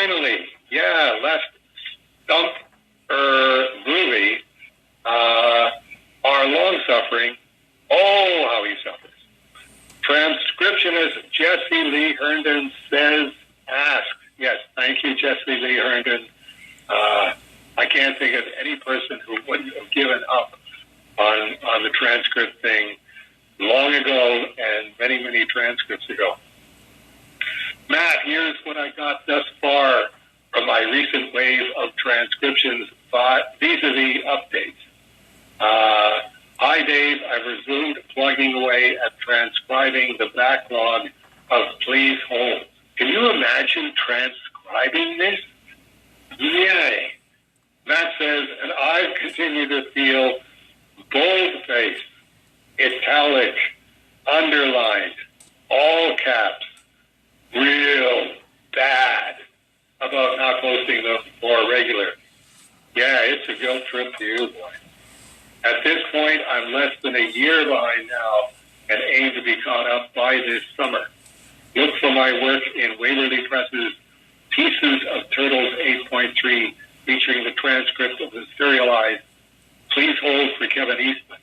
finally, left Stump Groovy, our long-suffering, oh, how he suffers. Transcriptionist Jesse Lee Herndon says, ask. Yes, thank you, Jesse Lee Herndon. I can't think of any person who wouldn't have given up on the transcript thing long ago and many, many transcripts ago. Matt, here's what I got thus far from my recent wave of transcriptions vis-a-vis updates. Hi, Dave. I've resumed plugging away at transcribing the backlog of Please Hold. Can you imagine transcribing this? Yay. Matt says, and I've continued to feel boldface, italic, underlined, all caps, real bad about not posting them more regular. Yeah, it's a guilt trip to you, boy. At this point, I'm less than a year behind now and aim to be caught up by this summer. Look for my work in Waverly Press's Pieces of Turtles 8.3 featuring the transcript of the serialized Please Hold for Kevin Eastman.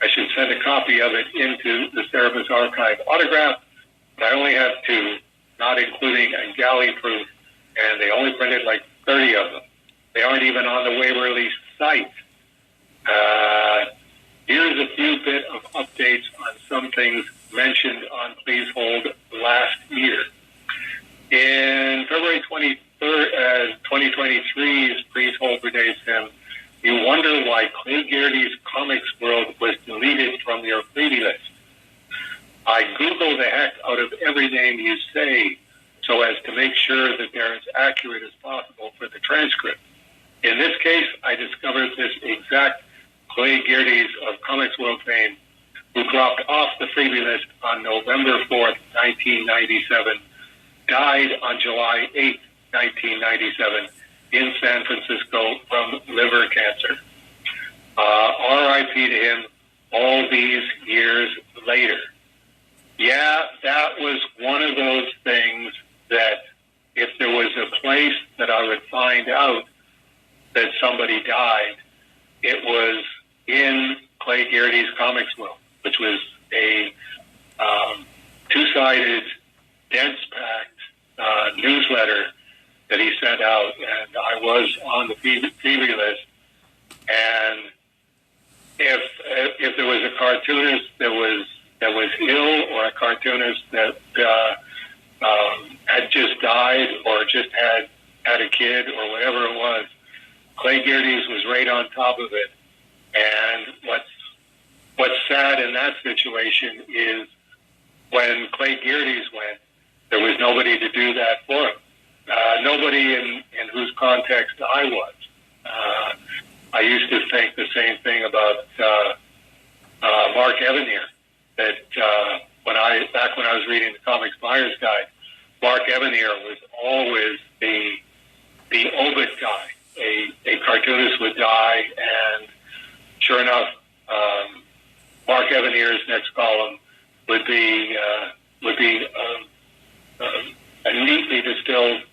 I should send a copy of it into the Cerebus Archive autograph, but I only have 2, not including a galley proof, and they only printed like 30 of them. They aren't even on the Waverly site. Here's a few bit of updates on some things mentioned on Please Hold last year. In February 23rd, 2023's Please Hold for Dave Sim, you wonder why Clay Garrity's Comics World was deleted from your freebie list. I Google the heck out of every name you say so as to make sure that they're as accurate as possible for the transcript. In this case, I discovered this exact Clay Garrity's of Comics World fame, who dropped off the freebie list on November 4th, 1997, died on July 8th, 1997, in San Francisco from liver cancer. R.I.P. to him all these years later. Yeah, that was one of those things that if there was a place that I would find out that somebody died, it was in Clay Garrity's Comics World, which was a two-sided, dense-packed newsletter that he sent out, and I was on the freebie list. And if there was a cartoonist that was ill, or a cartoonist that had just died, or just had a kid, or whatever it was, Clay Garrity's was right on top of it. And what's sad in that situation is when Clay Garrity's went, there was nobody to do that for him. Nobody in whose context I was. I used to think the same thing about Mark Evanier. That back when I was reading the Comics Buyer's Guide, Mark Evanier was always the obit guy. A cartoonist would die, and sure enough, Mark Evanier's next column would be a neatly distilled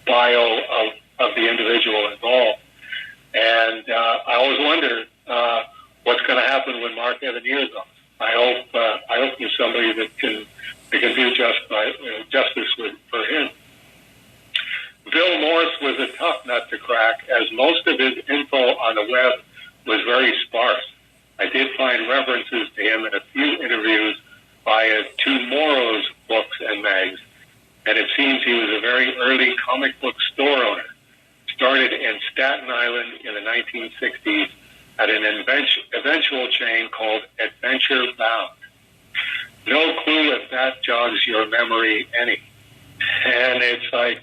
bio of the individual involved. And I always wonder what's going to happen when Mark Evanier's off. I hope there's somebody that can do justice for him. Bill Morse was a tough nut to crack, as most of his info on the web was very sparse. I did find references to him in a few interviews via Tomorrow's Books and Mags, and it seems he was a very early comic book store owner. Started in Staten Island in the 1960s at an eventual chain called Adventure Bound. No clue if that jogs your memory any. And it's like,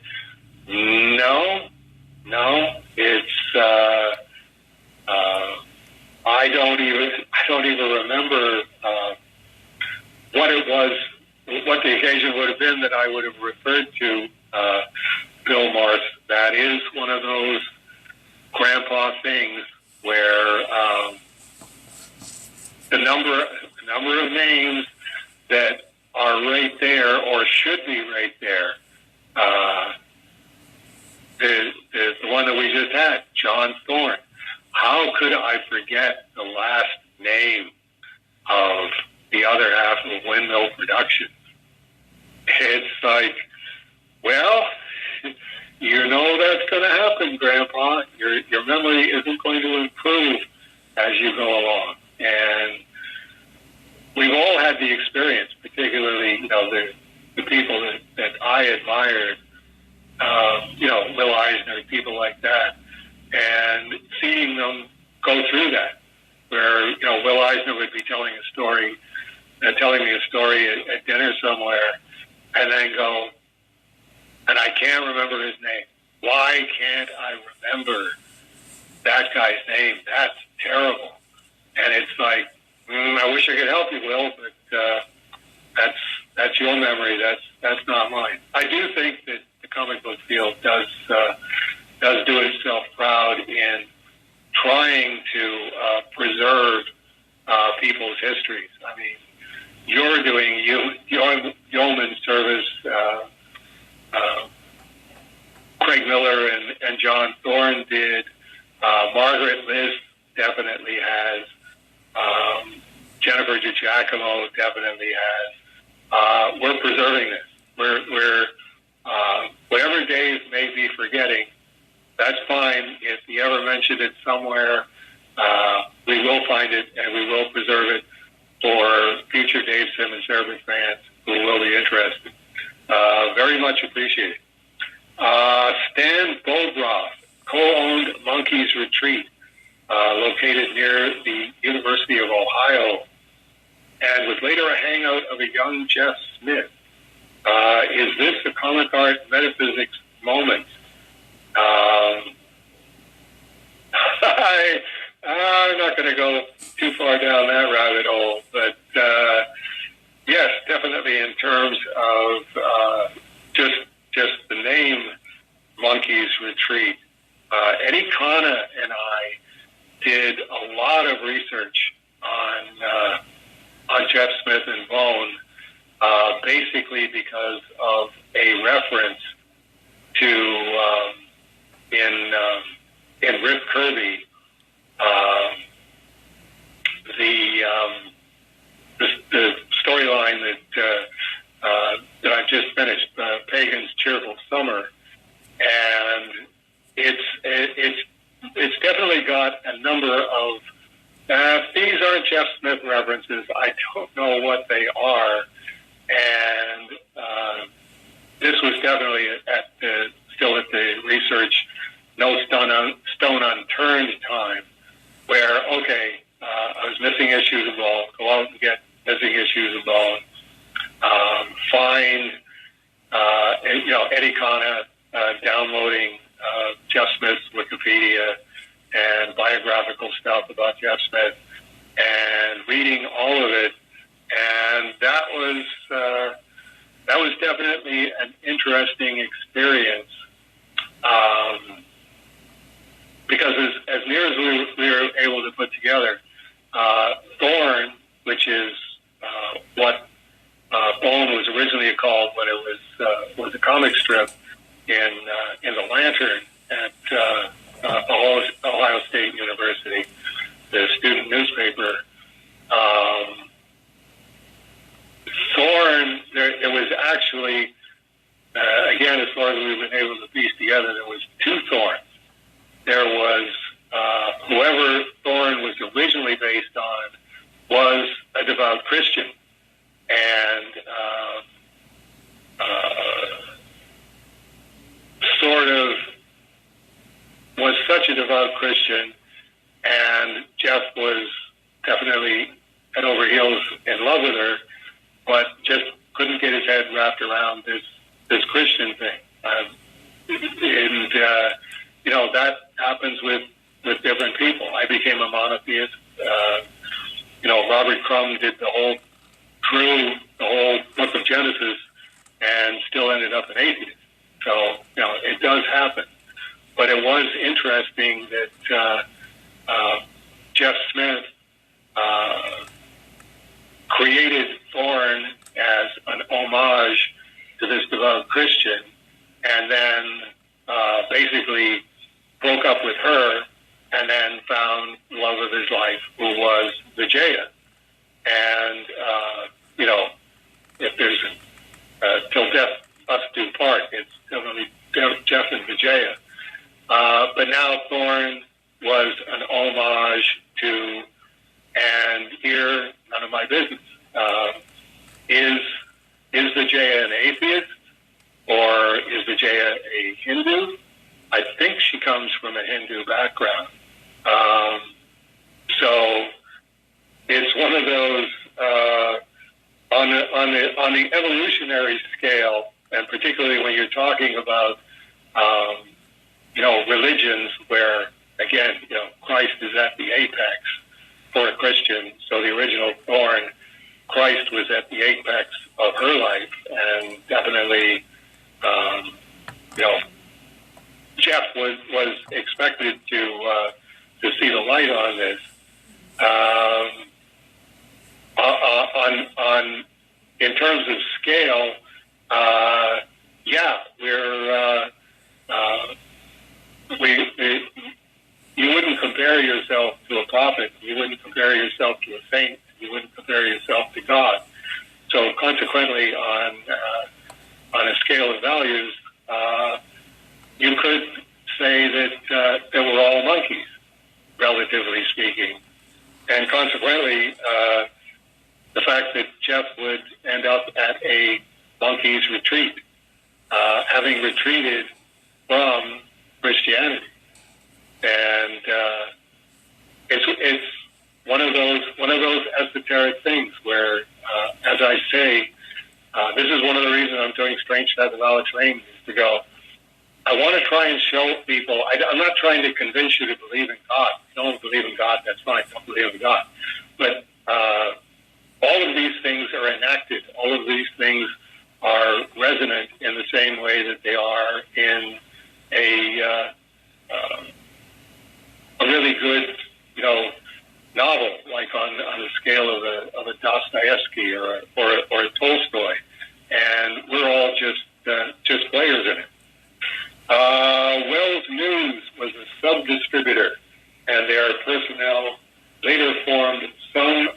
no, it's I don't even remember what it was, what the occasion would have been that I would have referred to Bill Morse. That is one of those grandpa things where the number of names that are right there or should be right there the one that we just had, John Thorne. How could I forget the last name of the other half of Windmill Productions? It's like, well, you know that's going to happen, Grandpa. Your memory isn't going to improve as you go along. And we've all had the experience, particularly, the people that I admired, Will Eisner, people like that, and seeing them go through that, where, Will Eisner would be telling me a story at dinner somewhere, and then go, and I can't remember his name. Why can't I remember that guy's name? That's terrible. And it's like, I wish I could help you, Will, but that's your memory. That's not mine. I do think that the comic book field does do itself proud in trying to preserve people's histories. I mean, you're doing yeoman service. Craig Miller and John Thorne did. Margaret Liss definitely has. Jennifer DiGiacomo definitely has. We're preserving this. We're whatever Dave may be forgetting, that's fine. If he ever mentioned it somewhere, we will find it and we will preserve it for future Dave Simmons Urban fans who will be interested. Very much appreciated. Stan Goldroth co-owned Monkey's Retreat, located near the University of Ohio, and was later a hangout of a young Jeff Smith. Is this a comic art metaphysics moment? I'm not going to go too far down that rabbit hole, but yes, definitely in terms of just the name Monkey's Retreat. Eddie Kana and I did a lot of research on Jeff Smith and Bone, basically because of a reference to in Rip Kirby, the storyline that I just finished, Pagan's Cheerful Summer, and it's definitely got a number of these aren't Jeff Smith references. I don't know what they are, and this was definitely still at the research no stone unturned time, where I was missing issues of Bone, go out and get missing issues of Bone, find Eddie Kana downloading Jeff Smith's Wikipedia and biographical stuff about Jeff Smith, and reading all of it, and that was definitely an interesting experience, because as near as we were able to put together, Thorn, which is what Bone was originally called when it was a comic strip in the Lantern at Ohio State University, the student newspaper. Thorn, there was actually, again, as far as we've been able to piece together, there was two Thorns. There was whoever Thorn was originally based on was a devout Christian, and sort of was such a devout Christian, and Jeff was definitely head over heels in love with her, but just couldn't get his head wrapped around this Christian thing. That happens with different people. I became a monotheist. Robert Crumb did the whole book of Genesis and still ended up an atheist. So, it does happen. But it was interesting that Jeff Smith created Thorn as an homage to this devout Christian, and then basically broke up with her and then found the love of his life, who was Vijaya. And, if there's till death us do part, it's definitely Jeff and Vijaya. But now Thorn was an homage to, and here, none of my business. Is Vijaya an atheist, or is Vijaya a Hindu? I think she comes from a Hindu background. So it's one of those on the evolutionary scale, and particularly when you're talking about religions where, again, Christ is at the apex for a Christian. So the original Thorn, Christ was at the apex of her life, and definitely, Jeff was expected to see the light on this. In terms of scale, you wouldn't compare yourself to a prophet. You wouldn't compare yourself to a saint. You wouldn't compare yourself to God. So consequently, on a scale of values, you could say that they were all monkeys, relatively speaking. And consequently, the fact that Jeff would end up at a monkey's retreat, having retreated from Christianity, and it's one of those esoteric things where, as I say, this is one of the reasons I'm doing Strange Death of Alex Rain, is to go, I want to try and show people, I'm not trying to convince you to believe in God. If you don't believe in God, that's fine. Don't believe in God. But all of these things are enacted. All of these things are resonant in the same way that they are in a really good, novel, like on the scale of a Dostoevsky or a Tolstoy, and we're all just players in it. Wells News was a sub-distributor, and their personnel later formed some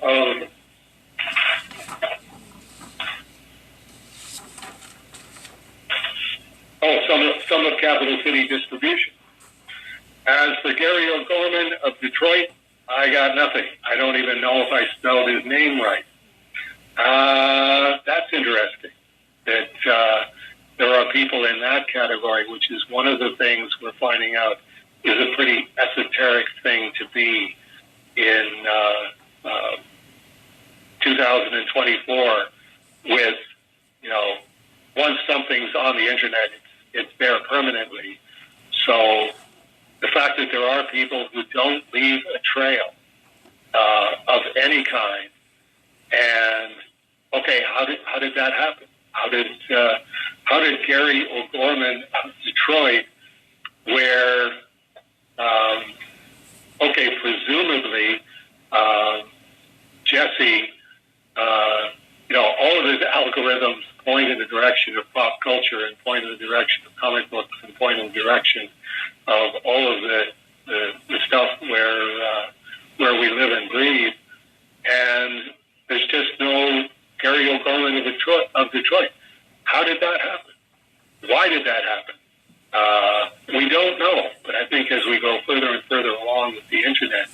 of Capital City Distribution. As for Gary O'Gorman of Detroit, I got nothing. I don't even know if I spelled his name right. That's interesting that there are people in that category, which is one of the things we're finding out is a pretty esoteric thing to be in 2024 with, once something's on the internet, it's there permanently. So the fact that there are people who don't leave a trail of any kind, and okay, how did that happen? How did Gary O'Gorman of Detroit, where presumably Jesse, all of his algorithms point in the direction of pop culture and point in the direction of comic books and point in the direction of all of the stuff where we live and breathe, and there's just no Gary O'Gorman of Detroit. How did that happen? Why did that happen? We don't know, but I think as we go further and further along with the internet,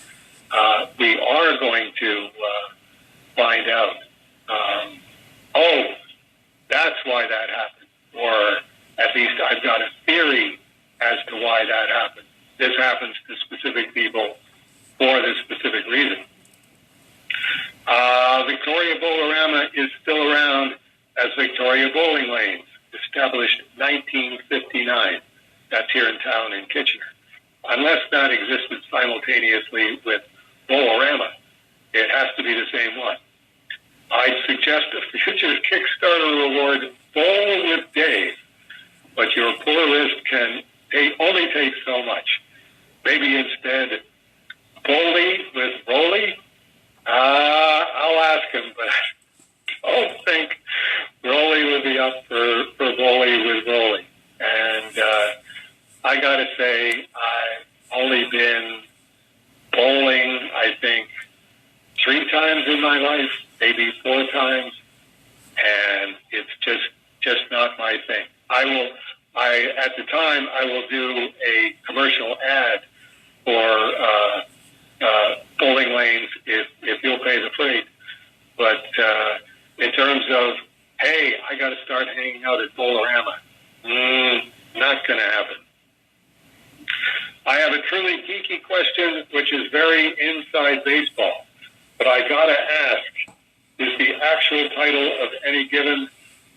we are going to find out, that's why that happened. Or at least I've got a theory as to why that happened. This happens to specific people for this specific reason. Victoria Bowlerama is still around as Victoria Bowling Lanes, established in 1959. That's here in town in Kitchener. Unless that existed simultaneously with Bowlerama, it has to be the same one. I'd suggest a future Kickstarter reward, Bowl with Dave, but your poor wrist can only take so much. Maybe instead, Bowley with Rolly? I'll ask him, but I don't think Rolly would be up for Bowley with Rolly. And I got to say, I've only been bowling, I think, 3 times in my life, maybe 4 times, and it's just not my thing. At the time, I will do a commercial ad for bowling lanes if you'll pay the freight. But in terms of, hey, I got to start hanging out at Bowlerama, not going to happen. I have a truly geeky question, which is very inside baseball. But I got to ask, is the actual title of any given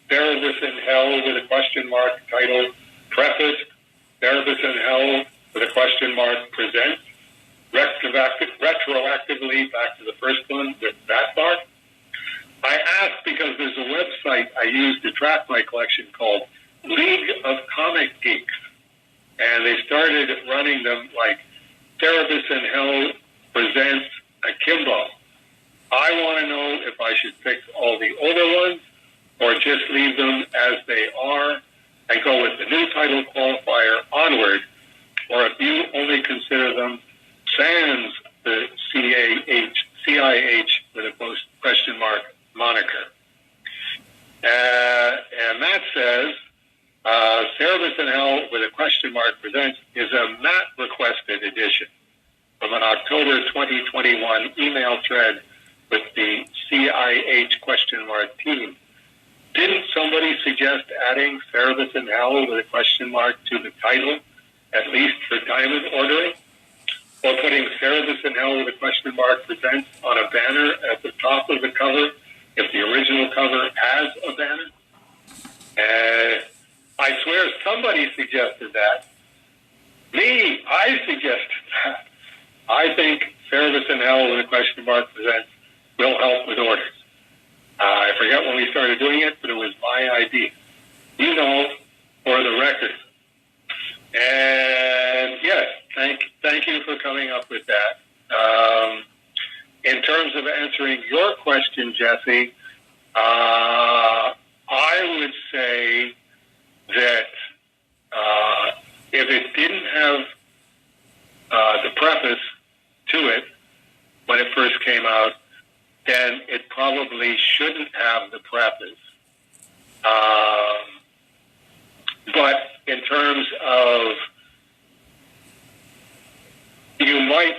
Cerebus in Hell with a question mark title prefaced Cerebus in Hell with a question mark presents retroactively back to the first one with that mark? I ask because there's a website I use to track my collection called League of Comic Geeks. And they started running them like Cerebus in Hell presents Akimbo. I want to know if I should fix all the older ones or just leave them as they are and go with the new title qualifier onward, or if you only consider them sans the CIH with a question mark moniker. And that says, Cerebus in Hell with a question mark presents is a Matt requested edition from an October 2021 email thread with the CIH question mark team. Didn't somebody suggest adding Cerebus in Hell with a question mark to the title, at least for diamond ordering? Or putting Cerebus in Hell with a question mark presents on a banner at the top of the cover if the original cover has a banner? I swear somebody suggested that. Me, I suggested that. I think Cerebus in Hell with a question mark presents will help with orders. I forget when we started doing it, but it was my idea. You know, for the record. And yes, thank you for coming up with that. In terms of answering your question, Jesse, I would say that if it didn't have the preface to it when it first came out, then it probably shouldn't have the preface. But in terms of you might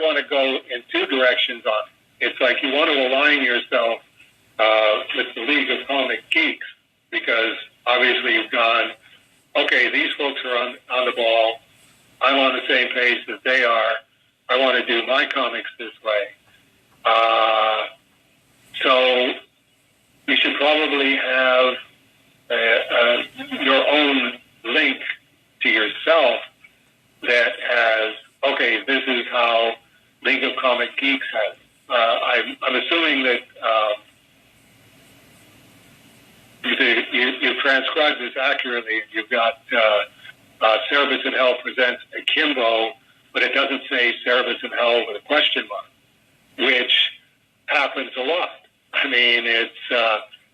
want to go in 2 directions on it. It's like you want to align yourself with the League of Comic Geeks, because obviously you've gone, okay, these folks are on the ball. I'm on the same page that they are. I want to do my comics this way. So you should probably have your own link to yourself that has, okay, this is how League of Comic Geeks has. I'm assuming that you've transcribed this accurately. You've got Cerebus in Hell presents Akimbo, but it doesn't say Cerebus in Hell with a question mark, which happens a lot. I mean, it's,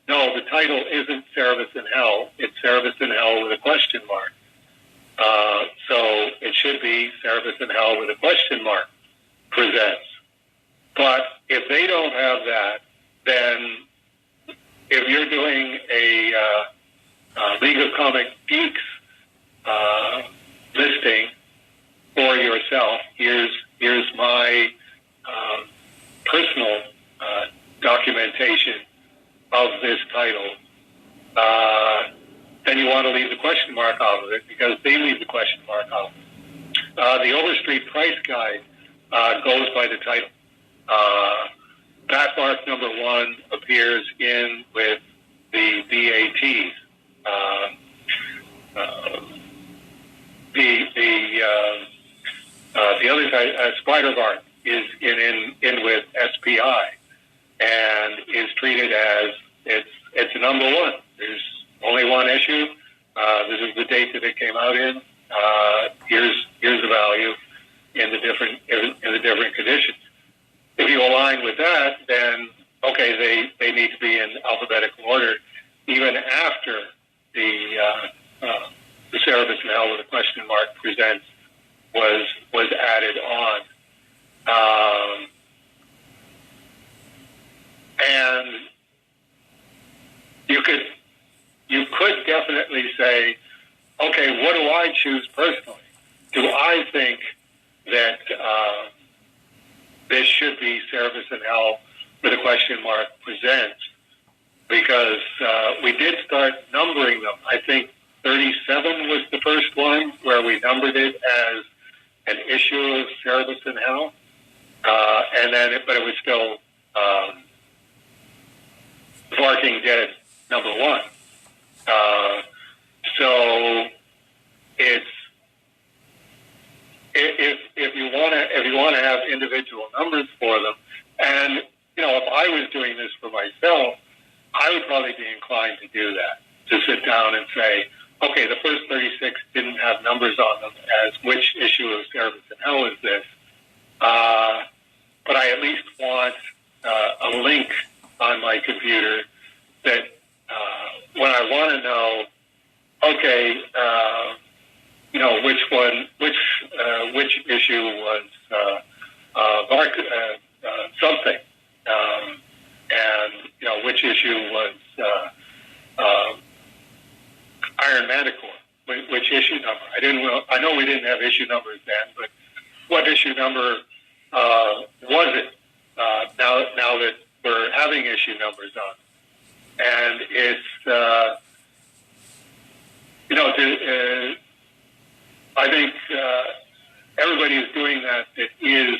no, the title isn't Cerebus in Hell. It's Cerebus in Hell with a question mark. So it should be Cerebus in Hell with a question mark presents. But if they don't have that, then if you're doing a League of Comic Geeks listing for yourself, here's my personal documentation of this title, then you want to leave the question mark off of it, because they leave the question mark off. The Overstreet Price Guide goes by the title. Back mark number 1 appears in with the BATs. The other side, Spider Bart, is in with SPI and is treated as it's a number 1. There's only one issue. This is the date that it came out in. Here's the value in the different conditions. If you align with that, then okay, they need to be in alphabetical order even after the the Service in Hell with a question mark presents was added on. And you could definitely say, okay, what do I choose personally? Do I think that this should be Service in Hell with a question mark presents? Because we did start numbering them. I think 37 was the first one where we numbered it as an issue of Service in Hell, but it was still Barking Dead number one. So it's if you want to have individual numbers for them, and if I was doing this for myself, I would probably be inclined to do that, to sit down and say, okay, the first 36 didn't have numbers on them as which issue of Service in Hell is this, but I at least want a link on my computer that when I want to know, okay, which issue was something, and which issue was Iron Manticore, which issue number. I know we didn't have issue numbers then, but what issue number was it? Now that we're having issue numbers on, and it's I think everybody is doing that. It is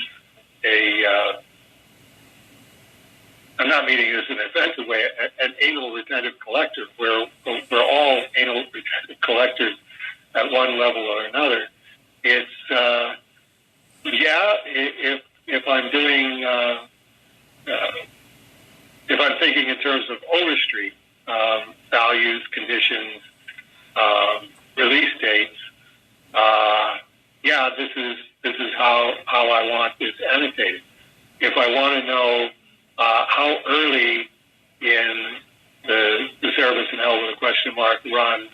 I'm not meaning this in an offensive way, an anal retentive collector. We're all anal retentive collectors at one level or another. It's if I'm doing if I'm thinking in terms of Overstreet values, conditions, release dates. This is how I want this annotated. If I want to know how early in the Service in Hell with a question mark run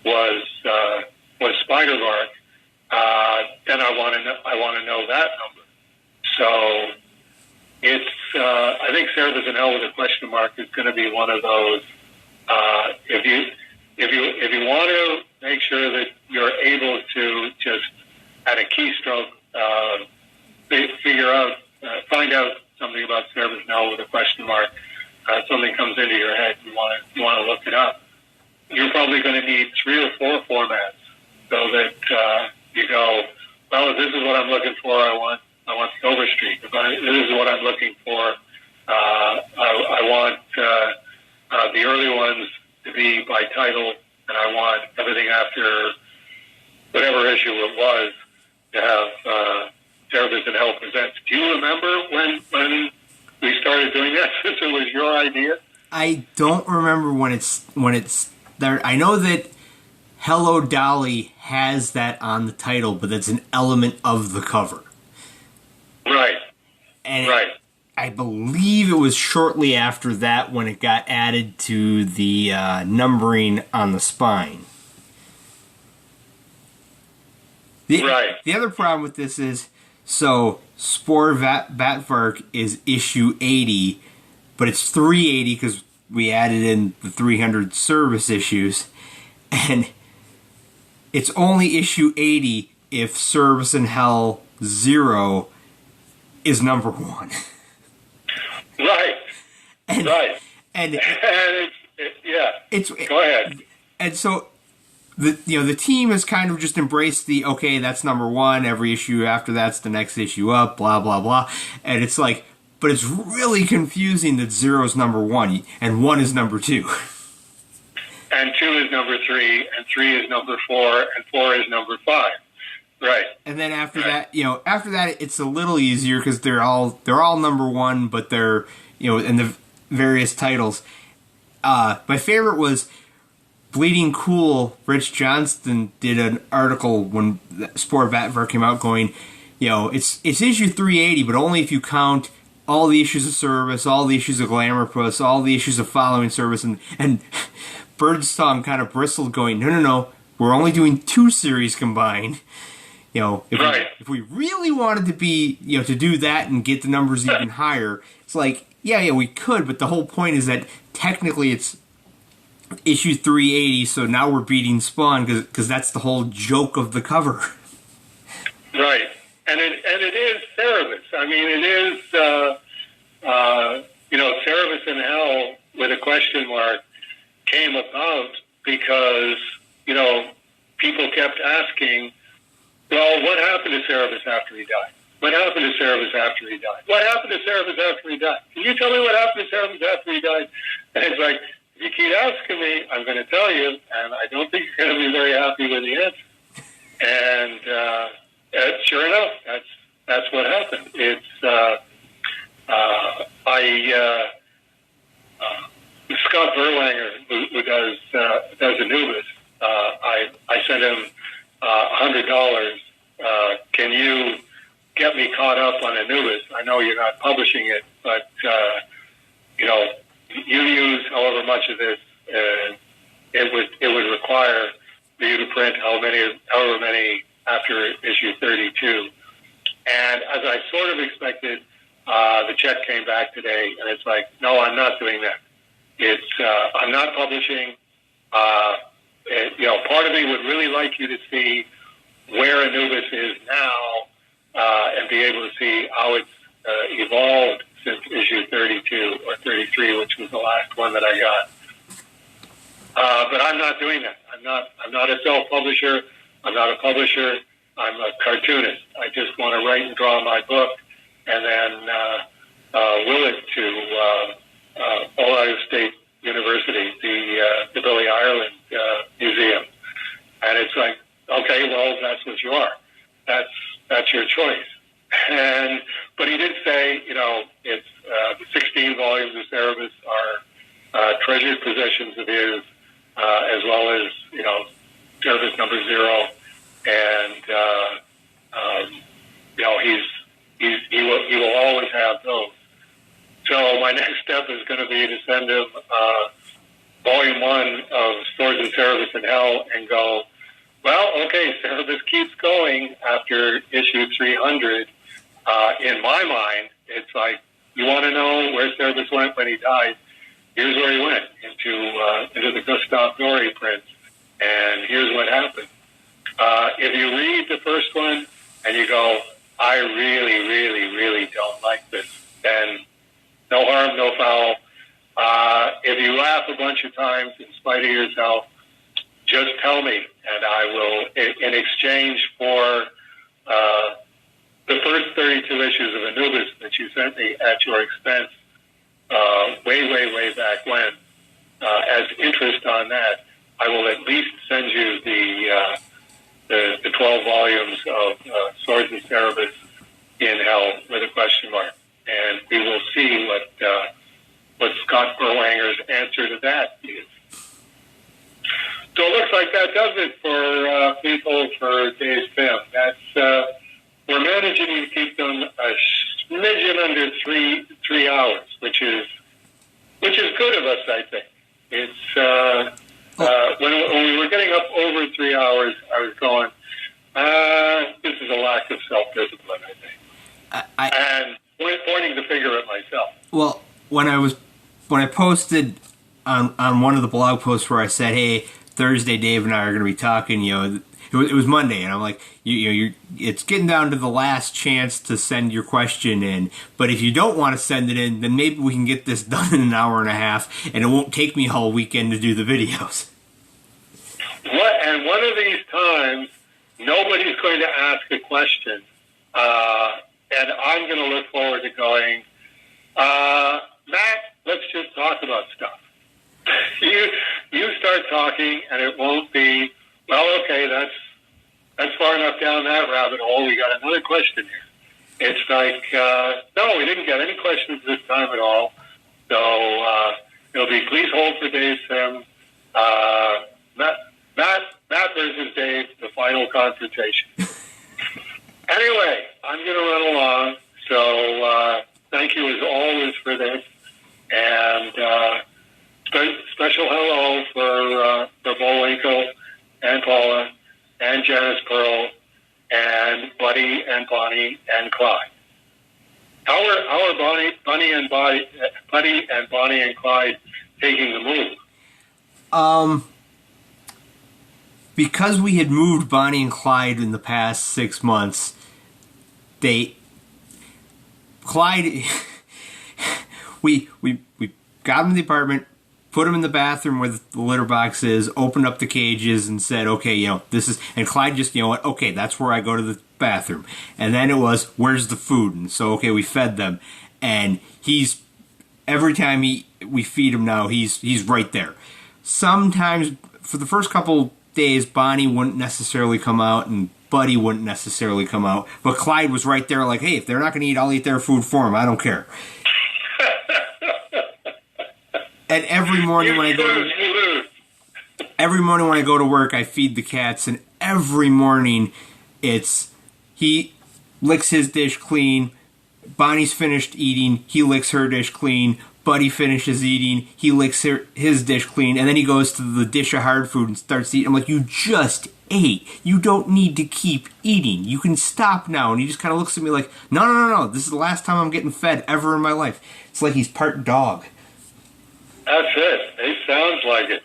was Spiderlark, then I want to know that number. So it's I think Service in Hell with a question mark is going to be one of those. If you want to make sure that you're able to just at a keystroke find out something about Service in Hell with a question mark, something comes into your head, you want to look it up. You're probably going to need 3 or 4 formats so that you go, well, if this is what I'm looking for, I want the Overstreet. If this is what I'm looking for, I want the early ones to be by title, and I want everything after whatever issue it was to have Service in Hell presents. Do you remember when we started doing that, since it was your idea? I don't remember when it's there. I know that Hello Dolly has that on the title, but that's an element of the cover. Right. And right. I believe it was shortly after that when it got added to the numbering on the spine. The other problem with this is, so Spore Vatvark is issue 80, but it's 380 because we added in the 300 service issues, and it's only issue 80 if Service in Hell 0 is number 1. Right. And go ahead. And so the team has kind of just embraced okay, that's number 1, every issue after that's the next issue up, blah blah blah. And it's like, but it's really confusing that 0 is number 1 and 1 is number 2. And 2 is number 3, and 3 is number 4, and 4 is number 5. Right. And then after that, it's a little easier because they're all number 1, but they're in the various titles. My favorite was Bleeding Cool. Rich Johnston did an article when Spore Vatvar came out, going, it's issue 380, but only if you count all the issues of Service, all the issues of Glamour Puss, all the issues of Following Service, and Birdsong kind of bristled, going, no, we're only doing 2 series combined. You know, if we really wanted to be, you know, to do that and get the numbers even higher, it's like, yeah, we could, but the whole point is that technically it's issue 380, so now we're beating Spawn because that's the whole joke of the cover. Right, and it is Cerebus. I mean, it is you know, Cerebus in Hell with a question mark came about because, you know, people kept asking, well, what happened to Cerebus after he died? What happened to Cerebus after he died? What happened to Cerebus after he died? Can you tell me what happened to Cerebus after he died? And it's like, if you keep asking me, I'm going to tell you, and I don't think you're going to be very happy with the answer. And sure enough, that's what happened. It's Scott Berlanger, who does Anubis. I sent him $100. Can you get me caught up on Anubis? I know you're not publishing it, but you know, you use however much of this it would require for you to print however many after issue 32. And as I sort of expected, the check came back today, and it's like, no, I'm not doing that. It's I'm not publishing. You know, part of me would really like you to see where Anubis is now, and be able to see how it's evolved since issue 32 or 33, which was the last one that I got. But I'm not doing that. I'm not a self-publisher. I'm not a publisher. I'm a cartoonist. I just want to write and draw my book, and then will it to Ohio State University, the Billy Ireland Museum. And it's like, okay, well, that's what you are. That's your choice. But he did say, you know, it's the 16 volumes of Cerebus are treasured possessions of his, as well as, you know, Cerebus number 0, and you know, he will always have those. So my next step is going to be to send him volume 1 of Swords and Cerebus in Hell, and go, well, okay, Cerebus keeps going after issue 300. In my mind, it's like, you want to know where Cerebus went when he died? Here's where he went, into the Gustav Doré prints, and here's what happened. If you read the first one and you go, I really, really, really don't like this, then no harm, no foul. If you laugh a bunch of times in spite of yourself, just tell me, and I will, in exchange for the first 32 issues of Anubis that you sent me at your expense way back when, as interest on that, I will at least send you the 12 volumes of Swords and Cerebus in Hell with a question mark, and we will see what Scott Berlanger's answer to that is. So it looks like that does it for people for Dave's Film. That's we're managing to keep them a smidgen under three hours, which is good of us, I think. It's when we were getting up over 3 hours, I was going, this is a lack of self-discipline, I think, and pointing the finger at myself. Well, when I posted on one of the blog posts where I said, hey, Thursday Dave and I are going to be talking, you know, it was Monday, and I'm like, it's getting down to the last chance to send your question in, but if you don't want to send it in, then maybe we can get this done in an hour and a half, and it won't take me all weekend to do the videos. And one of these times, nobody's going to ask a question, and I'm going to look forward to going, Matt, let's just talk about stuff. You start talking, and it won't be, well, okay, that's far enough down that rabbit hole. We got another question here. It's like, no, we didn't get any questions this time at all. So it'll be please hold for Dave's Sim. Matt versus Dave, the final confrontation. Anyway, I'm going to run along. So thank you as always for this, and special hello for Bullwinkle and Paula and Janice Pearl and Buddy and Bonnie and Clyde. How are Buddy and Bonnie and Clyde taking the move? Because we had moved Bonnie and Clyde in the past 6 months, Clyde, we got him in the apartment, put him in the bathroom where the litter box is, opened up the cages and said, okay, this is, and Clyde just, what, okay, that's where I go to the bathroom. And then it was, where's the food? And so, okay, we fed them. And every time we feed him now, he's right there. Sometimes, for the first couple days, Bonnie wouldn't necessarily come out and Buddy wouldn't necessarily come out. But Clyde was right there like, hey, if they're not going to eat, I'll eat their food for them. I don't care. And every morning when I go to work, I feed the cats, and every morning he licks his dish clean. Bonnie's finished eating, he licks her dish clean. Buddy finishes eating, he licks his dish clean, and then he goes to the dish of hard food and starts eating. I'm like, you just ate. You don't need to keep eating. You can stop now. And he just kind of looks at me like, no. This is the last time I'm getting fed ever in my life. It's like he's part dog. That's it. It sounds like it.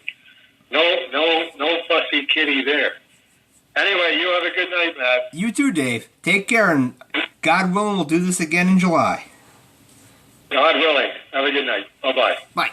No fussy kitty there. Anyway, you have a good night, Matt. You too, Dave. Take care, and God willing, we'll do this again in July. God willing. Have a good night. Bye-bye. Bye.